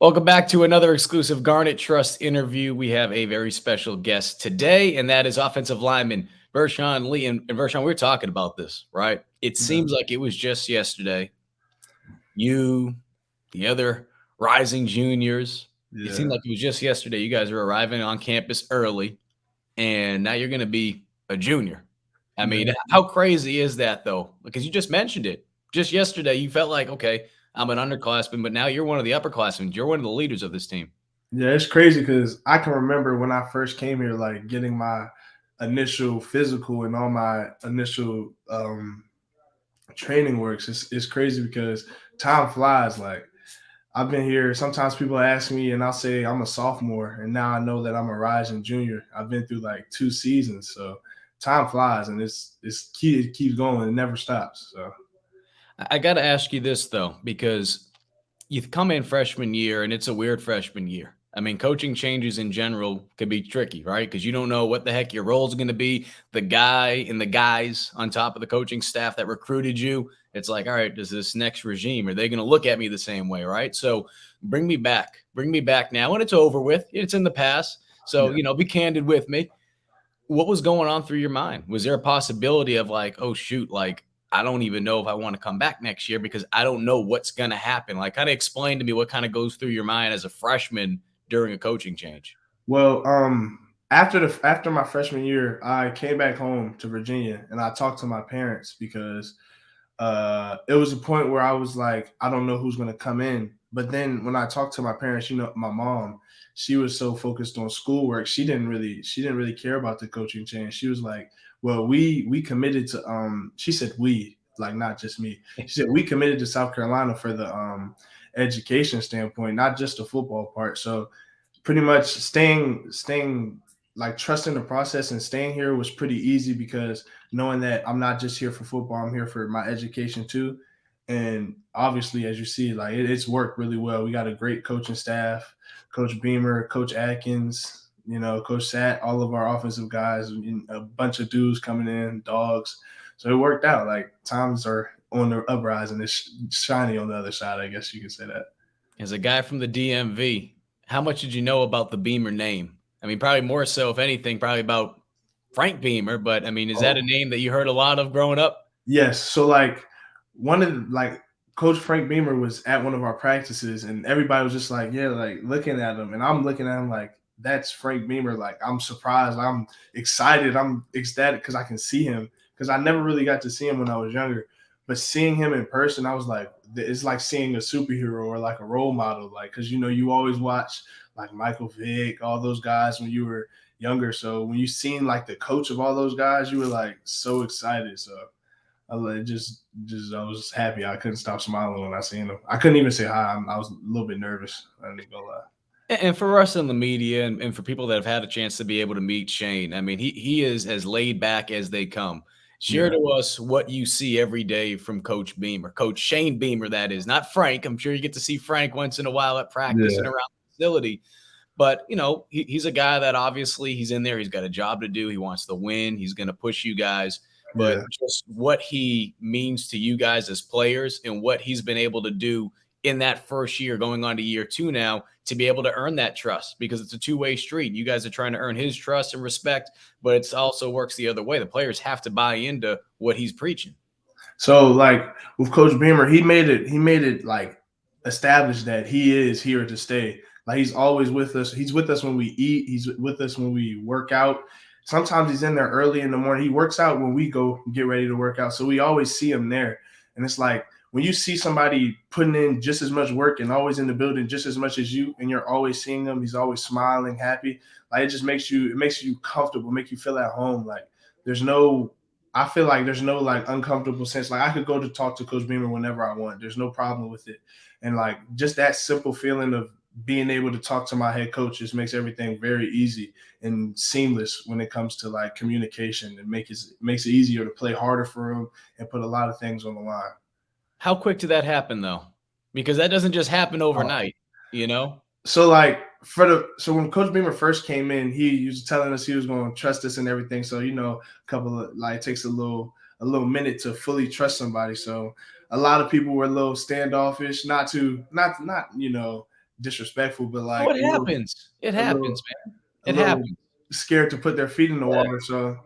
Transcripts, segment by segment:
Welcome back to another exclusive Garnet Trust interview. We have a very special guest today, and that is offensive lineman Vershon Lee. And Vershon, we were talking about this, right? It Yeah, seems like it was just yesterday. You, the other rising juniors, it seemed yeah, like it was just yesterday. You guys are arriving on campus early, and now you're going to be a junior. I mean, yeah, how crazy is that, though? Because you just mentioned it. Just yesterday, you felt like, okay, I'm an underclassman, but now you're one of the upperclassmen. You're one of the leaders of this team. yeah. It's crazy because I can remember when I first came here, like getting my initial physical and all my initial training works. It's crazy because time flies. Like I've been here. Sometimes people ask me, and I'll say I'm a sophomore, and now I know that I'm a rising junior. I've been through like 2 seasons, so time flies, and it keeps going. It never stops. So I got to ask you this though, because you've come in freshman year and it's a weird freshman year. I mean, coaching changes in general could be tricky, right? Because you don't know what the heck your role is going to be. The guy and the guys on top of the coaching staff that recruited you, it's like, all right, does this next regime, are they going to look at me the same way, right? So bring me back. Bring me back now. When it's over with, it's in the past. So, yeah. be candid with me. What was going on through your mind? Was there a possibility of like, oh shoot, like I don't even know if I want to come back next year because I don't know what's going to happen? Like, kind of explain to me what kind of goes through your mind as a freshman during a coaching change. Well, after my freshman year, I came back home to Virginia and I talked to my parents because it was a point where I was like, I don't know who's gonna come in. But then when I talked to my parents, my mom, she was so focused on schoolwork, she didn't really care about the coaching change. She was like, well, we committed to she said we, like not just me. She said we committed to South Carolina for the education standpoint, not just the football part. So pretty much staying like trusting the process and staying here was pretty easy because knowing that I'm not just here for football, I'm here for my education too. And obviously, as you see, like it's worked really well. We got a great coaching staff, Coach Beamer, Coach Atkins, Coach Sat, all of our offensive guys, and a bunch of dudes coming in, dogs. So it worked out. Like times are on the uprise and it's shiny on the other side. I guess you could say that. As a guy from the DMV, how much did you know about the Beamer name? I mean, probably more so, if anything, probably about Frank Beamer. But I mean, is that a Oh, name that you heard a lot of growing up? yes. So like one of the, like Coach Frank Beamer was at one of our practices and everybody was just like, yeah, like looking at him. And I'm looking at him like, that's Frank Beamer. Like I'm surprised. I'm excited. I'm ecstatic because I can see him. Because I never really got to see him when I was younger. But seeing him in person, I was like, it's like seeing a superhero or like a role model. Like, because you always watch like Michael Vick, all those guys when you were younger. So when you seen like the coach of all those guys, you were like so excited. So I was happy. I couldn't stop smiling when I seen him. I couldn't even say hi. I was a little bit nervous. I ain't gonna lie. And for us in the media and for people that have had a chance to be able to meet Shane, I mean, he is as laid back as they come. Share Yeah, to us what you see every day from Coach Beamer, Coach Shane Beamer, that is, not Frank. I'm sure you get to see Frank once in a while at practice and yeah, around the facility. But, he's a guy that obviously he's in there. He's got a job to do. He wants to win. He's going to push you guys. But yeah. just what he means to you guys as players and what he's been able to do in that first year, going on to year two now, to be able to earn that trust, because it's a two-way street. You guys are trying to earn his trust and respect, but it also works the other way. The players have to buy into what he's preaching. So like with Coach Beamer, he made it like established that he is here to stay. Like he's always with us. He's with us when we eat. He's with us when we work out. Sometimes he's in there early in the morning. He works out when we go get ready to work out. So we always see him there. And it's like when you see somebody putting in just as much work and always in the building just as much as you, and you're always seeing him, he's always smiling, happy. Like it makes you comfortable, make you feel at home. Like there's no I feel like there's no like uncomfortable sense. Like I could go to talk to Coach Beamer whenever I want. There's no problem with it. And like just that simple feeling of being able to talk to my head coach just makes everything very easy and seamless when it comes to like communication. It makes it easier to play harder for him and put a lot of things on the line. How quick did that happen, though? Because that doesn't just happen overnight, you know? So like so when Coach Beamer first came in, he was telling us he was going to trust us and everything. So a couple of like it takes a little minute to fully trust somebody. So a lot of people were a little standoffish, not disrespectful, but Oh, like it happens. It a little happens, man. a It little happens. scared to put their feet in the Yeah. water. So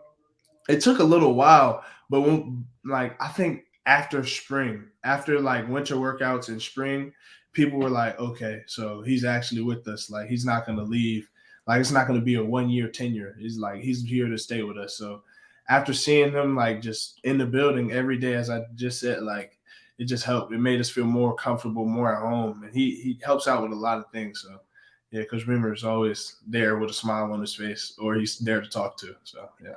it took a little while, but when like I think after spring, after like winter workouts in spring, people were like, okay, so he's actually with us. Like he's not gonna leave. Like it's not gonna be a 1 year tenure. He's like he's here to stay with us. So after seeing him like just in the building every day, as I just said, like it just helped. It made us feel more comfortable, more at home, and he helps out with a lot of things. So yeah, Coach Reamer is always there with a smile on his face, or he's there to talk to. So yeah.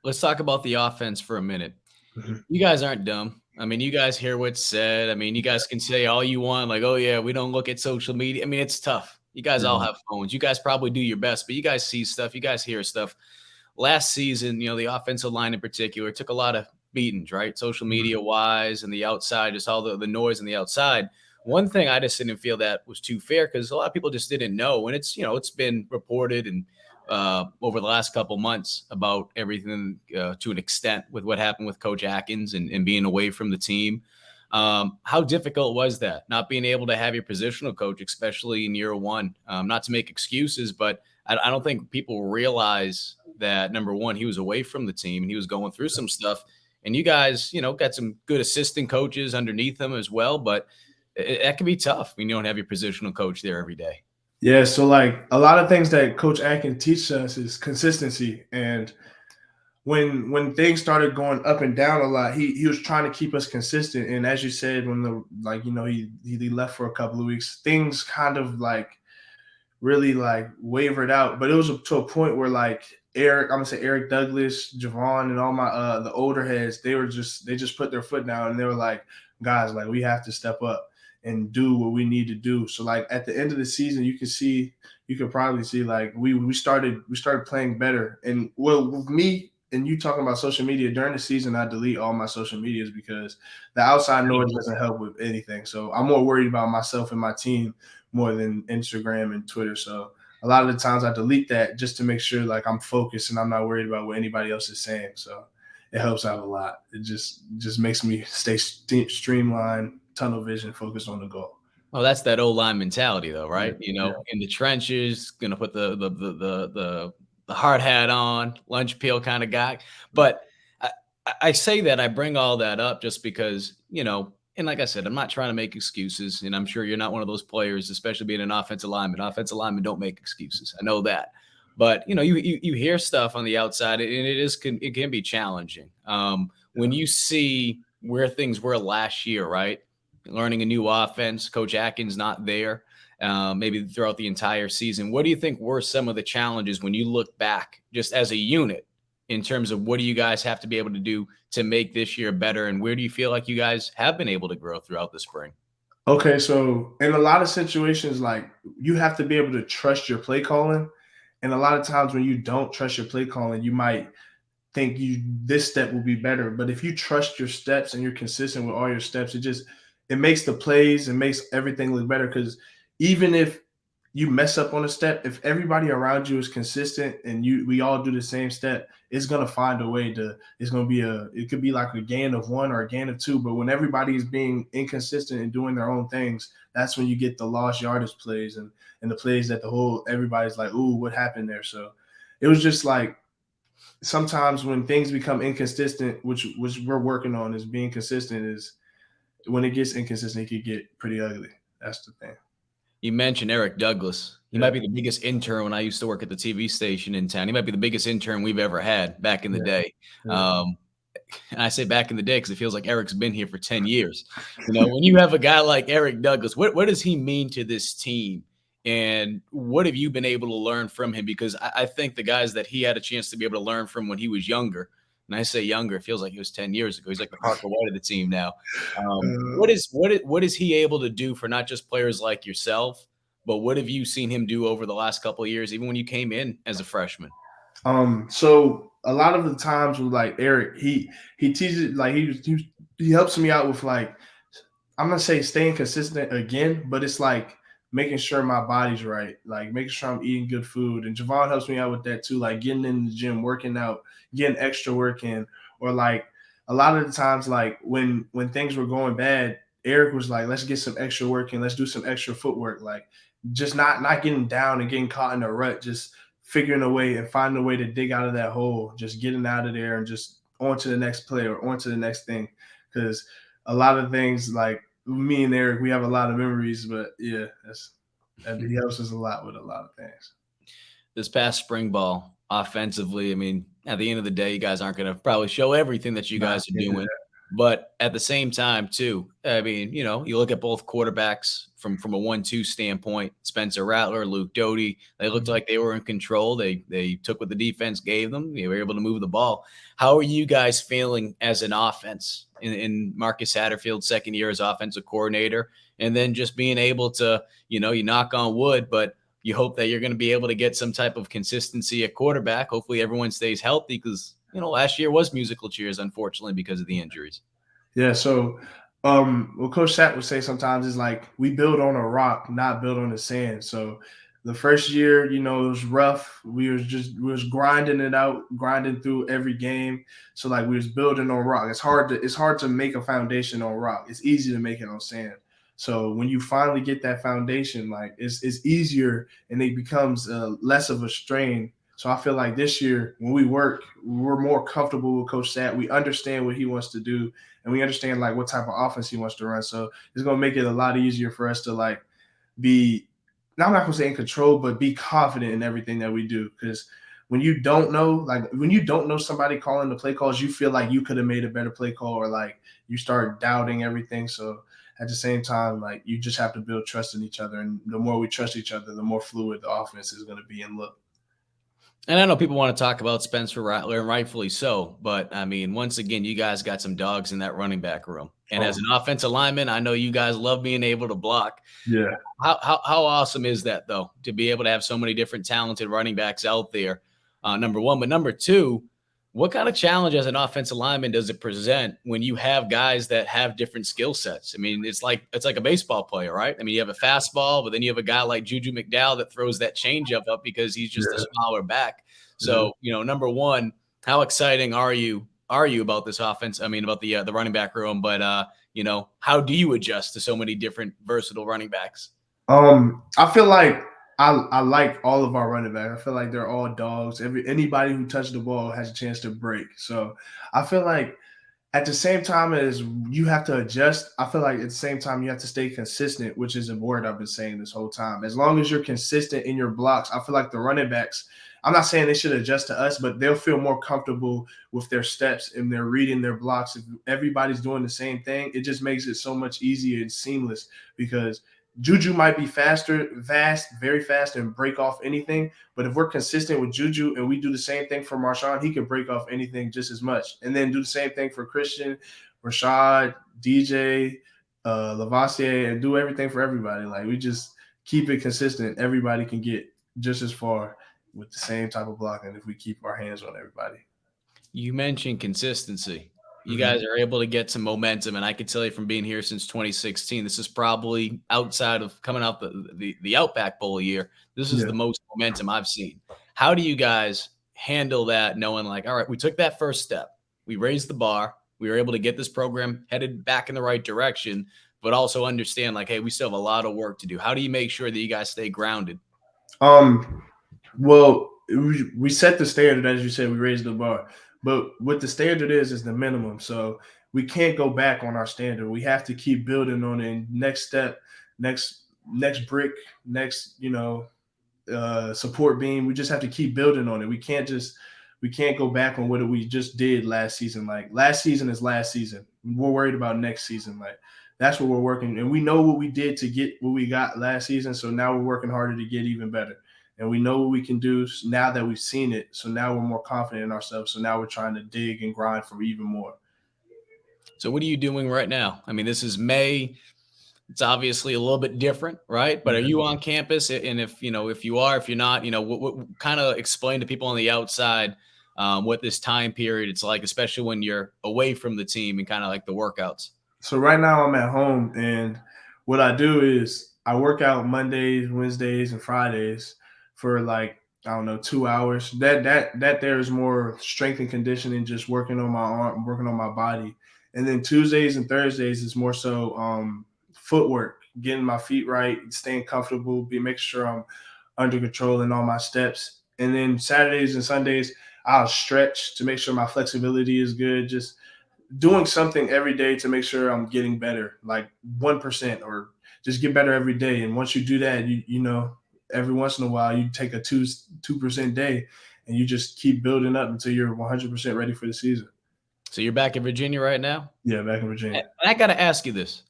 Let's talk about the offense for a minute. Mhm. You guys aren't dumb. I mean, you guys hear what's said. I mean, you guys can say all you want, like, oh, yeah, we don't look at social media. I mean, it's tough. You guys all Yeah. have phones. You guys probably do your best, but you guys see stuff. You guys hear stuff. Last season, the offensive line in particular took a lot of beatings, right? Social Mhm. media wise and the outside, just all the noise on the outside. One thing I just didn't feel that was too fair because a lot of people just didn't know. And it's been reported and over the last couple months about everything to an extent with what happened with Coach Atkins and being away from the team. How difficult was that? Not being able to have your positional coach, especially in year one. Not to make excuses, but I don't think people realize that number one, he was away from the team and he was going through some stuff. And you guys, got some good assistant coaches underneath him as well, but that can be tough when you don't have your positional coach there every day. Yeah, so like a lot of things that Coach Atkins teaches us is consistency. And when things started going up and down a lot, he was trying to keep us consistent. And as you said, when the like he left for a couple of weeks, things kind of like really like wavered out. But it was to a point where like I'm gonna say Eric Douglas, Javon, and all my the older heads, they just put their foot down and they were like, guys, like we have to step up and do what we need to do. So like at the end of the season, you can probably see like we started playing better. And well, with me and you talking about social media during the season, I delete all my social medias because the outside noise doesn't help with anything. So I'm more worried about myself and my team more than Instagram and Twitter. So a lot of the times I delete that just to make sure like I'm focused and I'm not worried about what anybody else is saying. So it helps out a lot. It just makes me stay streamlined, tunnel vision, focused on the goal. Oh, that's that O-line mentality though, Yeah, right? yeah, In the trenches, gonna put the hard hat on, lunch peel kind of guy. right. But I say that I bring all that up just because, and like I said, I'm not trying to make excuses, and I'm sure you're not one of those players, especially being an offensive lineman. Offensive linemen don't make excuses. I know that. But you hear stuff on the outside, and it can be challenging. When Yeah. you see where things were last year, right? Learning a new offense. Coach Atkins not there, maybe throughout the entire season. What do you think were some of the challenges when you look back, just as a unit, in terms of what do you guys have to be able to do to make this year better, and where do you feel like you guys have been able to grow throughout the spring? Okay, so in a lot of situations, like you have to be able to trust your play calling. And a lot of times when you don't trust your play calling, you might think this step will be better. But if you trust your steps and you're consistent with all your steps, it makes the plays, it makes everything look better. Because even if you mess up on a step, if everybody around you is consistent and we all do the same step, it's gonna find a way to. It's gonna be it could be like a gain of one or a gain of two. But when everybody is being inconsistent and doing their own things, that's when you get the lost yardage plays and the plays that the whole everybody's like, ooh, what happened there? So it was just like sometimes when things become inconsistent, which we're working on is being consistent, is when it gets inconsistent, it can get pretty ugly. That's the thing. You mentioned Eric Douglas. He might Yeah, be the biggest intern when I used to work at the TV station in town. He might be the biggest intern we've ever had back in the yeah, day. yeah. Um, and I say back in the day because it feels like Eric's been here for 10 years. When you have a guy like Eric Douglas, what does he mean to this team? And what have you been able to learn from him? Because I think the guys that he had a chance to be able to learn from when he was younger, and I say younger, it feels like it was 10 years ago. He's like the Parker White of the team now. Uh, What is he able to do for not just players like yourself, but what have you seen him do over the last couple of years, even when you came in as a freshman? so a lot of the times with like Eric, he teaches like he helps me out with like I'm gonna say staying consistent again, but it's like making sure my body's right, like making sure I'm eating good food. And Javon helps me out with that too, like getting in the gym, working out, getting extra work in, or like a lot of the times, like when things were going bad, Eric was like, "Let's get some extra work in, let's do some extra footwork." Like just not getting down and getting caught in a rut, just figuring a way and finding a way to dig out of that hole, just getting out of there and just on to the next play or on to the next thing. Because a lot of things, like me and Eric, we have a lot of memories, but yeah, he helps us a lot with a lot of things. This past spring ball offensively, I mean, at the end of the day, you guys aren't going to probably show everything that you Nah, guys are can't do doing. But at the same time, too, I mean, you look at both quarterbacks from a 1-2 standpoint, Spencer Rattler, Luke Doty, they looked that. like they were in control. They took what the defense gave them. They were able to move the ball. How are you guys feeling as an offense in Marcus Satterfield's second year as offensive coordinator? And then just being able to, you knock on wood, but you hope that you're going to be able to get some type of consistency at quarterback. Hopefully everyone stays healthy because, last year was musical chairs, unfortunately, because of the injuries. Yeah, so what Coach Sapp would say sometimes is like we build on a rock, not build on the sand. So the first year, it was rough. We was grinding it out, grinding through every game. So like we was building on rock. It's hard to make a foundation on rock. It's easy to make it on sand. So when you finally get that foundation, like it's easier and it becomes less of a strain. So I feel like this year when we work, we're more comfortable with Coach Sapp. We understand what he wants to do and we understand like what type of offense he wants to run. So it's gonna make it a lot easier for us to like be. Now I'm not gonna say in control, but be confident in everything that we do. Because when you don't know somebody calling the play calls, you feel like you could have made a better play call, or like you start doubting everything. So at the same time, like you just have to build trust in each other, and the more we trust each other, the more fluid the offense is gonna be and look. And I know people want to talk about Spencer Rattler, and rightfully so. But I mean, once again, you guys got some dogs in that running back room. And as Oh an offensive lineman, I know you guys love being able to block. yeah. How awesome is that, though, to be able to have so many different talented running backs out there? Number one, but number two, what kind of challenge as an offensive lineman does it present when you have guys that have different skill sets? I mean, it's like a baseball player, right? I mean, you have a fastball, but then you have a guy like Juju McDowell that throws that changeup up because he's just a Yeah. smaller back. Yeah. So, number one, how exciting are you about this offense? I mean, about the running back room, but how do you adjust to so many different versatile running backs? I feel like I like all of our running backs. I feel like they're all dogs. Anybody who touched the ball has a chance to break. So I feel like at the same time as you have to adjust, I feel like at the same time you have to stay consistent, which is a word I've been saying this whole time. As long as you're consistent in your blocks, I feel like the running backs, I'm not saying they should adjust to us, but they'll feel more comfortable with their steps and they're reading their blocks. If everybody's doing the same thing, it just makes it so much easier and seamless because Juju might be very fast, and break off anything. But if we're consistent with Juju and we do the same thing for Marshawn, he can break off anything just as much. And then do the same thing for Christian, Rashad, DJ, Lavoisier, and do everything for everybody. Like we just keep it consistent. Everybody can get just as far with the same type of blocking if we keep our hands on everybody. You mentioned consistency. You Mm-hmm. guys are able to get some momentum, and I can tell you from being here since 2016, this is probably outside of coming out the Outback Bowl year. This is Yeah. the most momentum I've seen. How do you guys handle that, knowing like, all right, we took that first step, we raised the bar, we were able to get this program headed back in the right direction, but also understand like, hey, we still have a lot of work to do. How do you make sure that you guys stay grounded? Um, Well, we set the standard, as you said, we raised the bar. But what the standard is the minimum. So we can't go back on our standard. We have to keep building on it. And next step, next brick, next, support beam. We just have to keep building on it. We can't go back on what we just did last season. Like last season is last season. We're worried about next season. Like that's what we're working. And we know what we did to get what we got last season. So now we're working harder to get even better. And we know what we can do now that we've seen it. So now we're more confident in ourselves. So now we're trying to dig and grind for even more. So what are you doing right now? I mean, this is May. It's obviously a little bit different, right? But are Yeah. you on campus? And if you are, if you're not, what kind of explain to people on the outside what this time period it's like, especially when you're away from the team and kind of like the workouts. So right now I'm at home, and what I do is I work out Mondays, Wednesdays, and Fridays for like I don't know 2 hours. That there is more strength and conditioning, just working on my arm, working on my body, and then Tuesdays and Thursdays is more so footwork. getting my feet right, staying comfortable, making sure I'm under control in all my steps. And then Saturdays and Sundays, I'll stretch to make sure my flexibility is good. Just doing something every day to make sure I'm getting better, like 1% or just get better every day. And once you do that, every once in a while you take a 2% day and you just keep building up until you're 100% ready for the season. So you're back in Virginia right now? Yeah, back in And Virginia. I got to ask you this.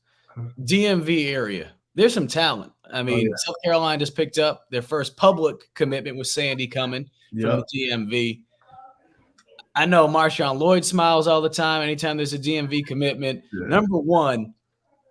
DMV area, there's some talent. I Oh mean, yeah. South Carolina just picked up their first public commitment with Sandy coming from the Yep. DMV. I know Marshawn Lloyd smiles all the time anytime there's a DMV commitment. Yeah. Number one,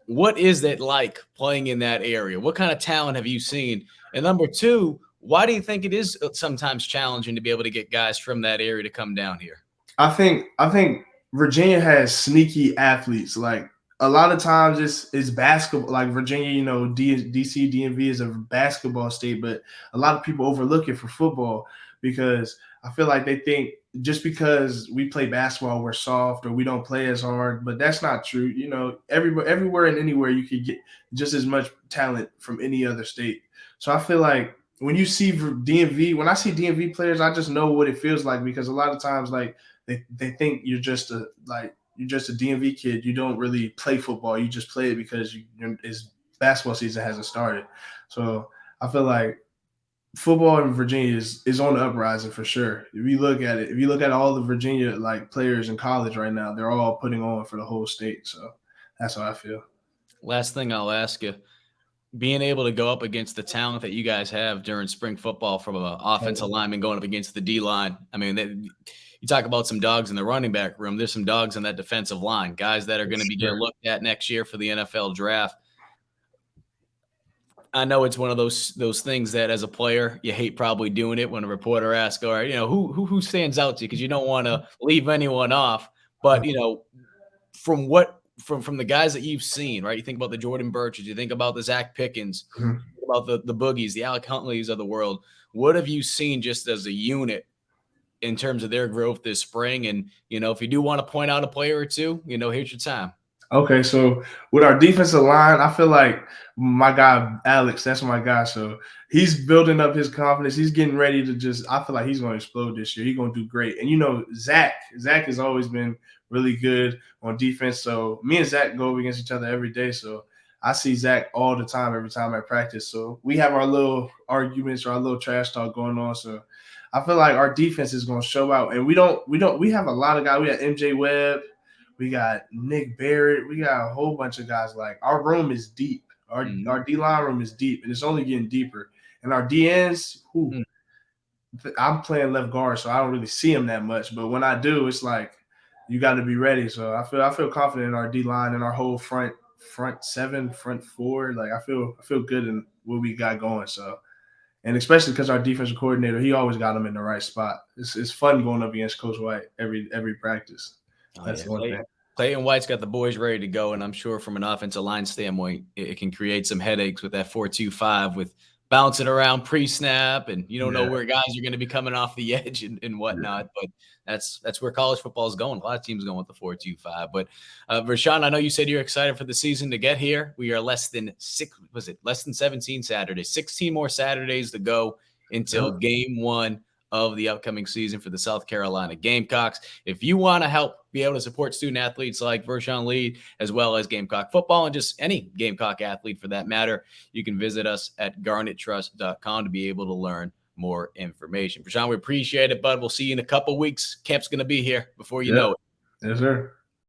what is it like playing in that area? What kind of talent have you seen? And number two, why do you think it is sometimes challenging to be able to get guys from that area to come down here? I think Virginia has sneaky athletes. Like a lot of times it's basketball. Like Virginia, DC, DMV is a basketball state, but a lot of people overlook it for football because I feel like they think just because we play basketball we're soft or we don't play as hard, but that's not true. Everywhere and anywhere you could get just as much talent from any other state. So I feel like when you see DMV, when I see DMV players, I just know what it feels like because a lot of times like they think you're just a DMV kid. You don't really play football. You just play it because basketball season hasn't started. So I feel like football in Virginia is on the uprising for sure. If you look at all the Virginia like players in college right now, they're all putting on for the whole state. So that's how I feel. Last thing I'll ask you, being able to go up against the talent that you guys have during spring football from an offensive lineman going up against the D line. I mean, you talk about some dogs in the running back room. There's some dogs in that defensive line, guys that are going to be getting looked at next year for the NFL draft. I know it's one of those things that as a player, you hate probably doing it when a reporter asks, all right, who stands out to you? Because you don't want to leave anyone off. But, from the guys that you've seen, right? You think about the Jordan Birches, you think about the Zach Pickens, Mhm. about the Boogies, the Alec Huntleys of the world. What have you seen just as a unit in terms of their growth this spring? And, if you do want to point out a player or two, here's your time. Okay, so with our defensive line, I feel like my guy Alex, that's my guy. So he's building up his confidence. He's getting ready to I feel like he's going to explode this year. He's going to do great. And Zach has always been really good on defense. So me and Zach go against each other every day. So I see Zach all the time, every time I practice. So we have our little arguments or our little trash talk going on. So I feel like our defense is going to show out. And we have a lot of guys. We have MJ Webb. We got Nick Barrett. We got a whole bunch of guys. Like our room is deep. Our D line room is deep, and it's only getting deeper. And our DNs, I'm playing left guard, so I don't really see them that much. But when I do, it's like you got to be ready. So I feel confident in our D line and our whole front seven, front four. Like I feel good in what we got going. So. And especially because our defensive coordinator, he always got them in the right spot. It's fun going up against Coach White every practice. That's the one thing. Clayton White's got the boys ready to go, and I'm sure from an offensive line standpoint, it can create some headaches with that 4-2-5 with bouncing around pre-snap, and you don't know where guys are going to be coming off the edge and whatnot. But that's where college football is going. A lot of teams going with the 4-2-5. But Vershon, I know you said you're excited for the season to get here. We are less than 17 Saturdays, 16 more Saturdays to go until game one of the upcoming season for the South Carolina Gamecocks. If you want to help be able to support student athletes like Vershon Lee, as well as Gamecock football and just any Gamecock athlete for that matter, you can visit us at GarnetTrust.com to be able to learn more information. Vershon, we appreciate it, bud. We'll see you in a couple weeks. Camp's going to be here before you know it. Yes, sir.